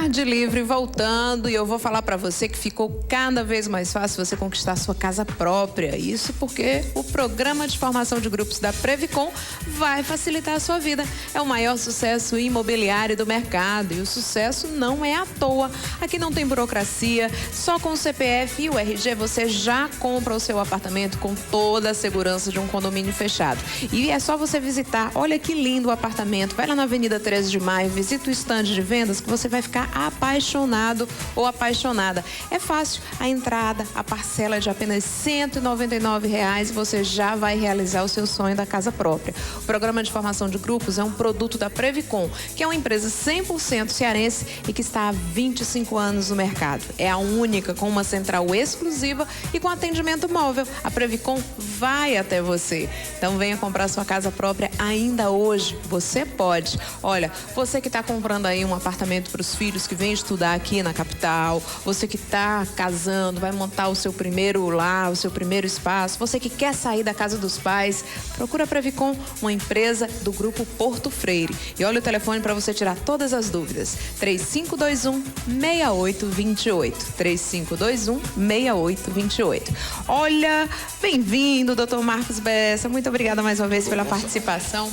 Tarde Livre voltando, e eu vou falar para você que ficou cada vez mais fácil você conquistar sua casa própria. Isso porque o programa de formação de grupos da Previcon vai facilitar a sua vida. É o maior sucesso imobiliário do mercado, e o sucesso não é à toa. Aqui não tem burocracia, só com o CPF e o RG você já compra o seu apartamento com toda a segurança de um condomínio fechado. E é só você visitar, olha que lindo o apartamento, vai lá na Avenida 13 de Maio, visita o estande de vendas que você vai ficar apaixonado ou apaixonada. É fácil, a entrada, a parcela é de apenas R$199 e você já vai realizar o seu sonho da casa própria. O programa de formação de grupos é um produto da Previcon, que é uma empresa 100% cearense e que está há 25 anos no mercado. É a única com uma central exclusiva e com atendimento móvel. A Previcon vai até você. Então venha comprar sua casa própria ainda hoje. Você pode. Olha, você que está comprando aí um apartamento para os filhos que vêm estudar aqui na capital, você que está casando, vai montar o seu primeiro lar, o seu primeiro espaço, você que quer sair da casa dos pais, procura a Previcon, uma empresa do Grupo Porto Freire. E olha o telefone para você tirar todas as dúvidas. 3521-6828. 3521-6828. Olha, bem-vindo, doutor Marcos Bessa. Muito obrigada mais uma vez pela participação.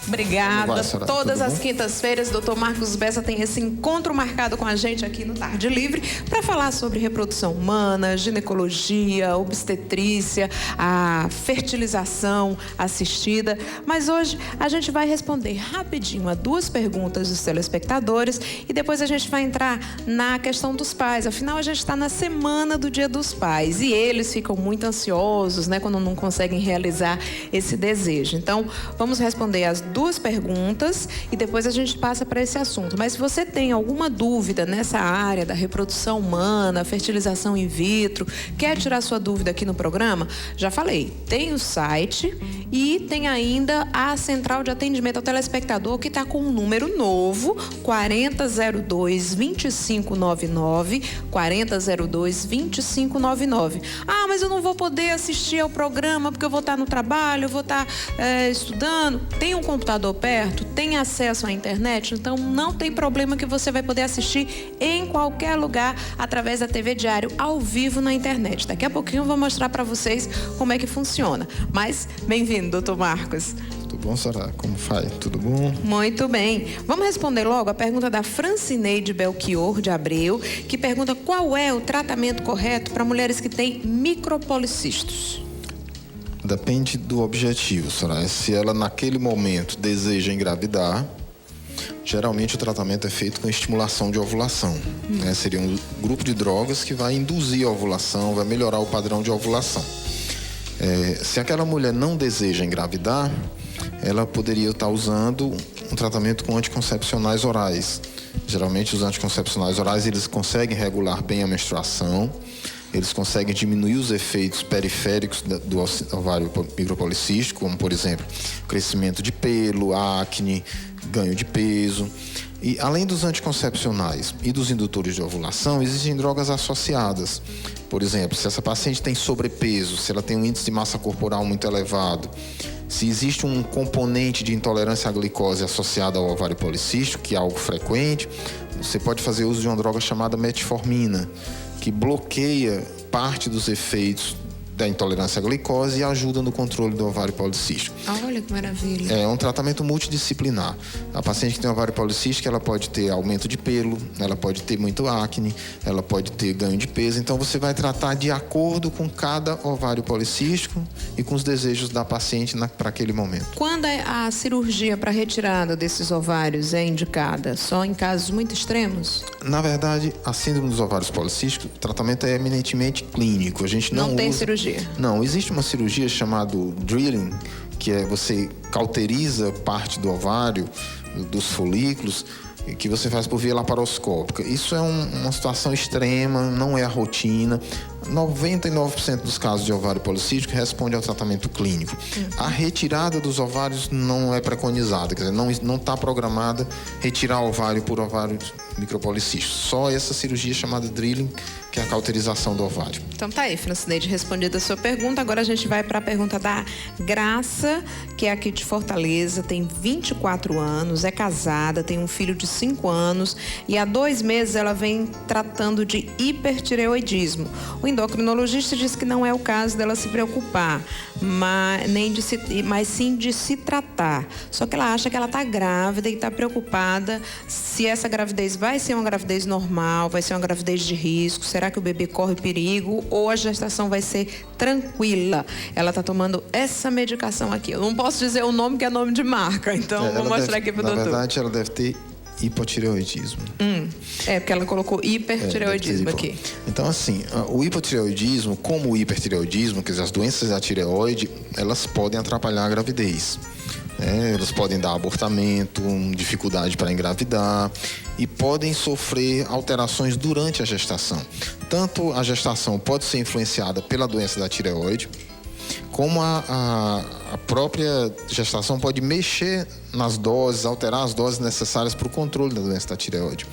Obrigada. Todas as quintas-feiras, doutor Marcos Bessa tem esse encontro marcado com a gente aqui no Tarde Livre para falar sobre reprodução humana, ginecologia, obstetrícia, a fertilização assistida. Mas hoje a gente vai responder rapidinho a duas perguntas dos telespectadores e depois a gente vai entrar na questão dos pais. Afinal, a gente está na semana do Dia dos Pais e eles ficam muito ansiosos, né, quando não conseguem realizar esse desejo. Então, vamos responder as duas perguntas e depois a gente passa para esse assunto. Mas se você tem alguma dúvida nessa área da reprodução humana, fertilização in vitro, quer tirar sua dúvida aqui no programa, já falei, tem o site e tem ainda a central de atendimento ao telespectador que está com um número novo, 4002-2599, 4002-2599. Ah, mas eu não vou poder assistir ao programa porque eu vou estar no trabalho, eu vou estar estudando. Tem um computador perto, tem acesso à internet, então não tem problema que você vai poder assistir em qualquer lugar através da TV Diário ao vivo na internet. Daqui a pouquinho eu vou mostrar para vocês como é que funciona. Mas bem-vindo, doutor Marcos. Tudo bom, Sara? Como vai? Tudo bom? Muito bem. Vamos responder logo a pergunta da Francineide Belchior de Abreu, que pergunta qual é o tratamento correto para mulheres que têm micropoliscistos. Depende do objetivo, Soraya. Se ela naquele momento deseja engravidar, geralmente o tratamento é feito com estimulação de ovulação. Né? Seria um grupo de drogas que vai induzir a ovulação, vai melhorar o padrão de ovulação. Se aquela mulher não deseja engravidar, ela poderia estar usando um tratamento com anticoncepcionais orais. Geralmente os anticoncepcionais orais eles conseguem regular bem a menstruação. Eles conseguem diminuir os efeitos periféricos do ovário micropolicístico, como, por exemplo, crescimento de pelo, acne, ganho de peso. E, além dos anticoncepcionais e dos indutores de ovulação, existem drogas associadas. Por exemplo, se essa paciente tem sobrepeso, se ela tem um índice de massa corporal muito elevado, se existe um componente de intolerância à glicose associado ao ovário policístico, que é algo frequente, você pode fazer uso de uma droga chamada metformina, que bloqueia parte dos efeitos da intolerância à glicose e ajuda no controle do ovário policístico. Olha que maravilha. É um tratamento multidisciplinar. A paciente que tem ovário policístico, ela pode ter aumento de pelo, ela pode ter muito acne, ela pode ter ganho de peso. Então, você vai tratar de acordo com cada ovário policístico e com os desejos da paciente para aquele momento. Quando a cirurgia para retirada desses ovários é indicada? Só em casos muito extremos? Na verdade, a síndrome dos ovários policísticos, o tratamento é eminentemente clínico. A gente não tem usa... cirurgia? Não, existe uma cirurgia chamada drilling, que é você cauteriza parte do ovário, dos folículos, que você faz por via laparoscópica. Isso é uma situação extrema, não é a rotina. 99% dos casos de ovário policístico responde ao tratamento clínico. A retirada dos ovários não é preconizada, quer dizer, não está programada retirar ovário por ovário micropolicístico. Só essa cirurgia chamada drilling, que é a cauterização do ovário. Então tá aí, Francineide, respondida a sua pergunta. Agora a gente vai para a pergunta da Graça, que é aqui de Fortaleza, tem 24 anos, é casada, tem um filho de 5 anos e há 2 meses ela vem tratando de hipertireoidismo. O endocrinologista diz que não é o caso dela se preocupar, mas sim de se tratar. Só que ela acha que ela está grávida e está preocupada se essa gravidez vai ser uma gravidez normal, vai ser uma gravidez de risco, será que o bebê corre perigo ou a gestação vai ser tranquila? Ela está tomando essa medicação aqui. Eu não posso dizer o nome, que é nome de marca, então vou mostrar aqui para o doutor. Na verdade, ela deve ter hipotireoidismo. Porque ela colocou hipertireoidismo aqui. Então, assim, o hipotireoidismo, como o hipertireoidismo, quer dizer, as doenças da tireoide, elas podem atrapalhar a gravidez. Elas podem dar abortamento, dificuldade para engravidar e podem sofrer alterações durante a gestação. Tanto a gestação pode ser influenciada pela doença da tireoide, como a própria gestação pode mexer nas doses, alterar as doses necessárias para o controle da doença da tireoide.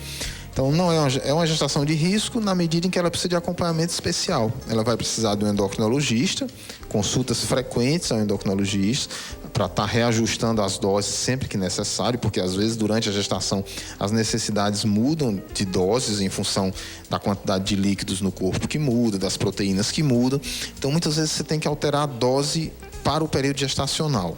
Então, não é uma gestação de risco na medida em que ela precisa de acompanhamento especial. Ela vai precisar de um endocrinologista, consultas frequentes ao endocrinologista, para estar reajustando as doses sempre que necessário, porque às vezes durante a gestação as necessidades mudam de doses em função da quantidade de líquidos no corpo que muda, das proteínas que mudam. Então, muitas vezes você tem que alterar a dose para o período gestacional.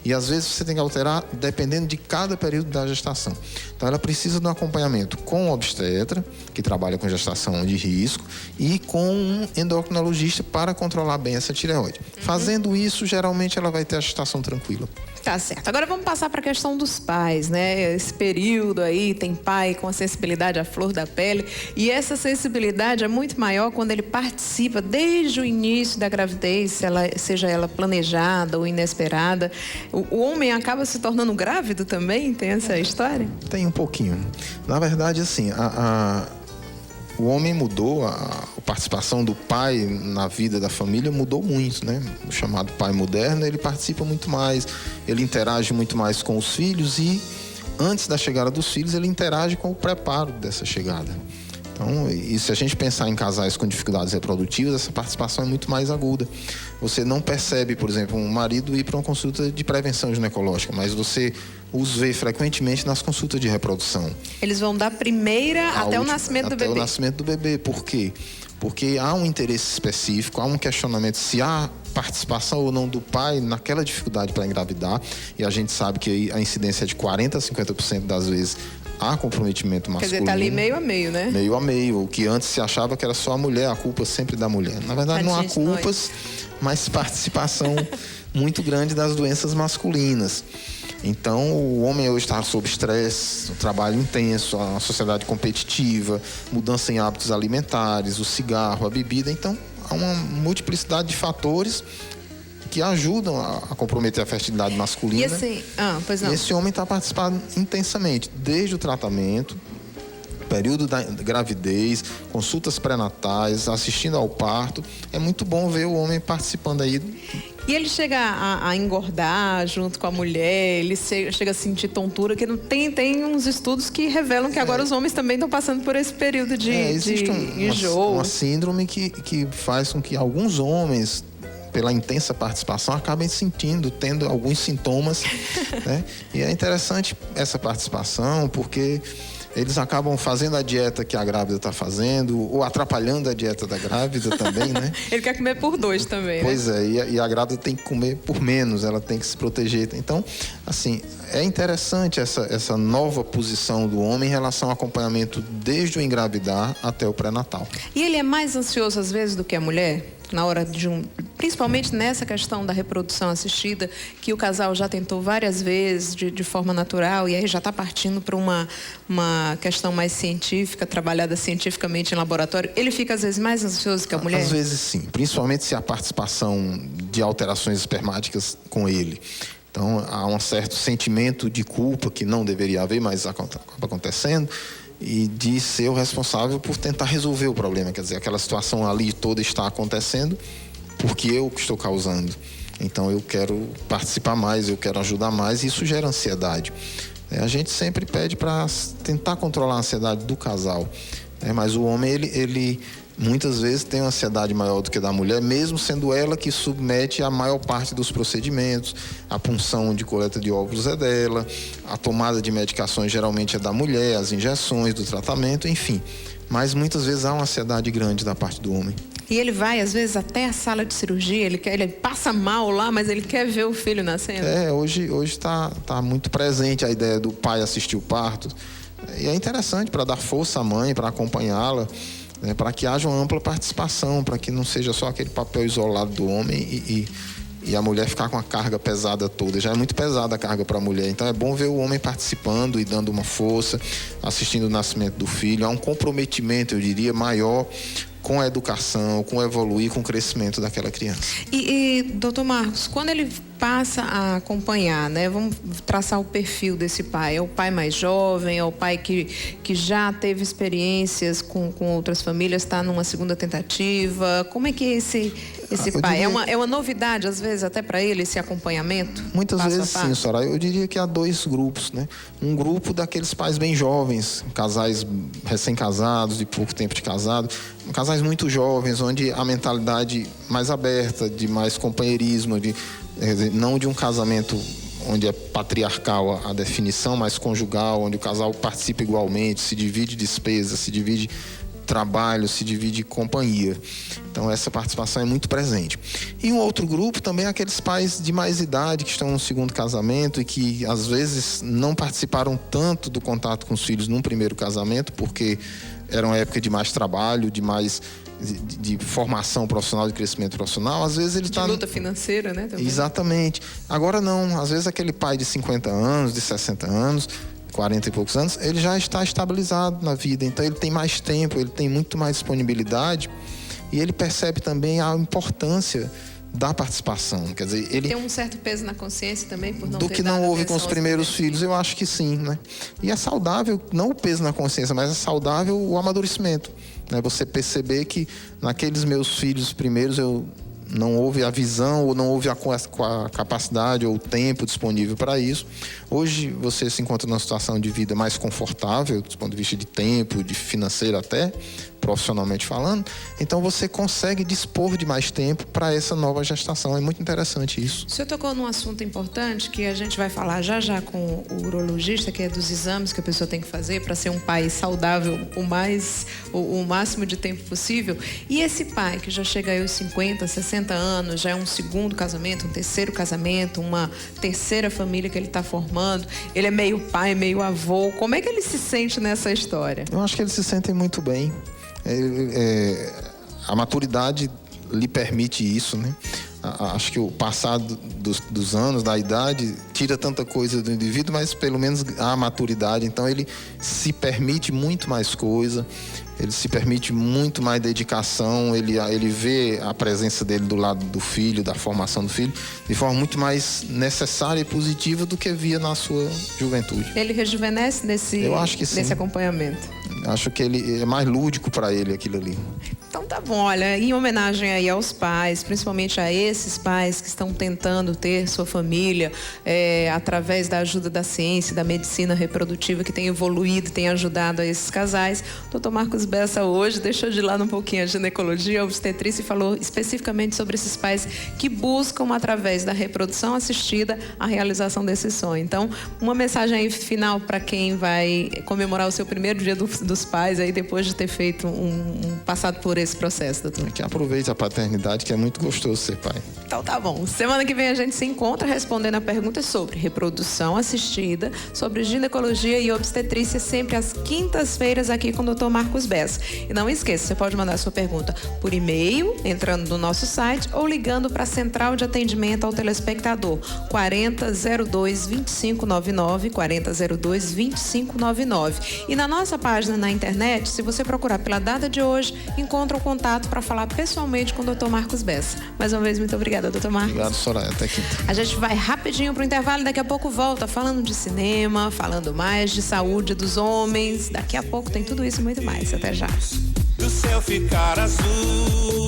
E às vezes você tem que alterar dependendo de cada período da gestação. Então ela precisa de um acompanhamento com o obstetra, que trabalha com gestação de risco, e com um endocrinologista para controlar bem essa tireoide. Fazendo isso, geralmente ela vai ter a gestação tranquila. Tá certo. Agora vamos passar para a questão dos pais, né? Esse período aí, tem pai com a sensibilidade à flor da pele, e essa sensibilidade é muito maior quando ele participa desde o início da gravidez, seja ela planejada ou inesperada. O homem acaba se tornando grávido também? Tem essa história? Tem um pouquinho. Na verdade, assim, o homem mudou, a participação do pai na vida da família mudou muito, né? O chamado pai moderno, ele participa muito mais, ele interage muito mais com os filhos e, antes da chegada dos filhos, ele interage com o preparo dessa chegada. Então, e se a gente pensar em casais com dificuldades reprodutivas, essa participação é muito mais aguda. Você não percebe, por exemplo, um marido ir para uma consulta de prevenção ginecológica, mas você os vê frequentemente nas consultas de reprodução. Eles vão da primeira até o nascimento do bebê. Até o nascimento do bebê. Por quê? Porque há um interesse específico, há um questionamento se há participação ou não do pai naquela dificuldade para engravidar. E a gente sabe que a incidência é de 40% a 50% das vezes há comprometimento masculino. Quer dizer, tá ali meio a meio, né? Meio a meio. O que antes se achava que era só a mulher, a culpa sempre da mulher. Na verdade, não há culpas, mas participação muito grande das doenças masculinas. Então, o homem hoje está sob estresse, o trabalho intenso, a sociedade competitiva, mudança em hábitos alimentares, o cigarro, a bebida. Então, há uma multiplicidade de fatores que ajudam a comprometer a fertilidade masculina. E assim, pois não. E esse homem está participando intensamente, desde o tratamento, período da gravidez, consultas pré-natais, assistindo ao parto. É muito bom ver o homem participando aí. E ele chega a engordar junto com a mulher, ele chega a sentir tontura, que não tem uns estudos que revelam que agora os homens também estão passando por esse período de enjoo. Uma síndrome que faz com que alguns homens, pela intensa participação, acabem tendo alguns sintomas, né? E é interessante essa participação, porque eles acabam fazendo a dieta que a grávida está fazendo, ou atrapalhando a dieta da grávida também, né? Ele quer comer por 2 também, pois né? E a grávida tem que comer por menos, ela tem que se proteger. Então, assim, é interessante essa nova posição do homem em relação ao acompanhamento desde o engravidar até o pré-natal. E ele é mais ansioso às vezes do que a mulher? Na hora principalmente nessa questão da reprodução assistida, que o casal já tentou várias vezes de forma natural e aí já está partindo para uma questão mais científica, trabalhada cientificamente em laboratório, ele fica às vezes mais ansioso que a mulher? Às vezes sim, principalmente se há participação de alterações espermáticas com ele. Então há um certo sentimento de culpa que não deveria haver, mas acaba acontecendo. e de ser o responsável por tentar resolver o problema. Quer dizer, aquela situação ali toda está acontecendo porque eu que estou causando. Então eu quero participar mais, eu quero ajudar mais, e isso gera ansiedade. A gente sempre pede para tentar controlar a ansiedade do casal, mas o homem, ele muitas vezes tem uma ansiedade maior do que a da mulher, mesmo sendo ela que submete a maior parte dos procedimentos. A punção de coleta de óvulos é dela, a tomada de medicações geralmente é da mulher, as injeções do tratamento, enfim. Mas muitas vezes há uma ansiedade grande da parte do homem. E ele vai, às vezes, até a sala de cirurgia, ele passa mal lá, mas ele quer ver o filho nascendo. Hoje está muito presente a ideia do pai assistir o parto. E é interessante para dar força à mãe, para acompanhá-la, para que haja uma ampla participação, para que não seja só aquele papel isolado do homem e a mulher ficar com a carga pesada toda. Já é muito pesada a carga para a mulher, então é bom ver o homem participando e dando uma força, assistindo o nascimento do filho. Há um comprometimento, eu diria, maior com a educação, com evoluir, com o crescimento daquela criança. E doutor Marcos, quando ele passa a acompanhar, vamos traçar o perfil desse pai. É o pai mais jovem, é o pai que já teve experiências com outras famílias, está numa segunda tentativa. Como é que é esse pai? É uma novidade, às vezes, até para ele, esse acompanhamento? Muitas vezes sim, Soraya. Eu diria que há dois grupos, Um grupo daqueles pais bem jovens, casais recém-casados, de pouco tempo de casado, casais muito jovens, onde a mentalidade mais aberta, de mais companheirismo, não de um casamento onde é patriarcal a definição, mas conjugal, onde o casal participa igualmente, se divide despesas, se divide trabalho, se divide companhia. Então essa participação é muito presente. E um outro grupo também é aqueles pais de mais idade que estão no segundo casamento e que às vezes não participaram tanto do contato com os filhos num primeiro casamento, porque era uma época de mais trabalho, de formação profissional, de crescimento profissional. Às vezes ele de luta financeira, também. Exatamente. Agora não, às vezes aquele pai de 50 anos, de 60 anos, 40 e poucos anos, ele já está estabilizado na vida, então ele tem mais tempo, ele tem muito mais disponibilidade e ele percebe também a importância da participação. Quer dizer, ele tem um certo peso na consciência também por não do ter que não houve com os primeiros filhos, eu acho que sim, E é saudável, não o peso na consciência, mas é saudável o amadurecimento, Você perceber que naqueles meus filhos primeiros não houve a visão ou não houve a capacidade ou o tempo disponível para isso. Hoje você se encontra numa situação de vida mais confortável, do ponto de vista de tempo, de financeiro até, profissionalmente falando. Então você consegue dispor de mais tempo para essa nova gestação. É muito interessante isso. O senhor tocou num assunto importante que a gente vai falar já com o urologista, que é dos exames que a pessoa tem que fazer para ser um pai saudável o máximo de tempo possível. E esse pai que já chega aos 50, 60 anos, já é um segundo casamento, um terceiro casamento, uma terceira família que ele está formando, ele é meio pai, meio avô. Como é que ele se sente nessa história? Eu acho que eles se sentem muito bem. A maturidade lhe permite isso, Acho que o passar dos anos, da idade, tira tanta coisa do indivíduo, mas pelo menos há maturidade. Então ele se permite muito mais coisa, ele se permite muito mais dedicação, ele vê a presença dele do lado do filho, da formação do filho, de forma muito mais necessária e positiva do que via na sua juventude. Ele rejuvenesce nesse acompanhamento? Acho que ele é mais lúdico para ele aquilo ali. Então tá bom, olha, em homenagem aí aos pais, principalmente a esses pais que estão tentando ter sua família através da ajuda da ciência, da medicina reprodutiva que tem evoluído, tem ajudado a esses casais. O Dr. Marcos Bessa hoje deixou de lado um pouquinho a ginecologia, a obstetrícia e falou especificamente sobre esses pais que buscam através da reprodução assistida a realização desse sonho. Então, uma mensagem aí final para quem vai comemorar o seu primeiro dia dos pais aí depois de ter feito passado por esse processo, doutor. Que aproveite a paternidade, que é muito gostoso ser pai. Então tá bom. Semana que vem a gente se encontra respondendo a perguntas sobre reprodução assistida, sobre ginecologia e obstetrícia, sempre às quintas-feiras aqui com o Dr. Marcos Bessa. E não esqueça, você pode mandar sua pergunta por e-mail, entrando no nosso site ou ligando para a central de atendimento ao telespectador 4002-2599, 4002-2599. E na nossa página na internet, se você procurar pela data de hoje, encontra o contato contato para falar pessoalmente com o Dr. Marcos Bessa. Mais uma vez, muito obrigada, Dr. Marcos. Obrigado, Soraya. Até quinta. A gente vai rapidinho pro intervalo, daqui a pouco volta falando de cinema, falando mais de saúde dos homens. Daqui a pouco tem tudo isso e muito mais. Até já. Do céu ficar azul.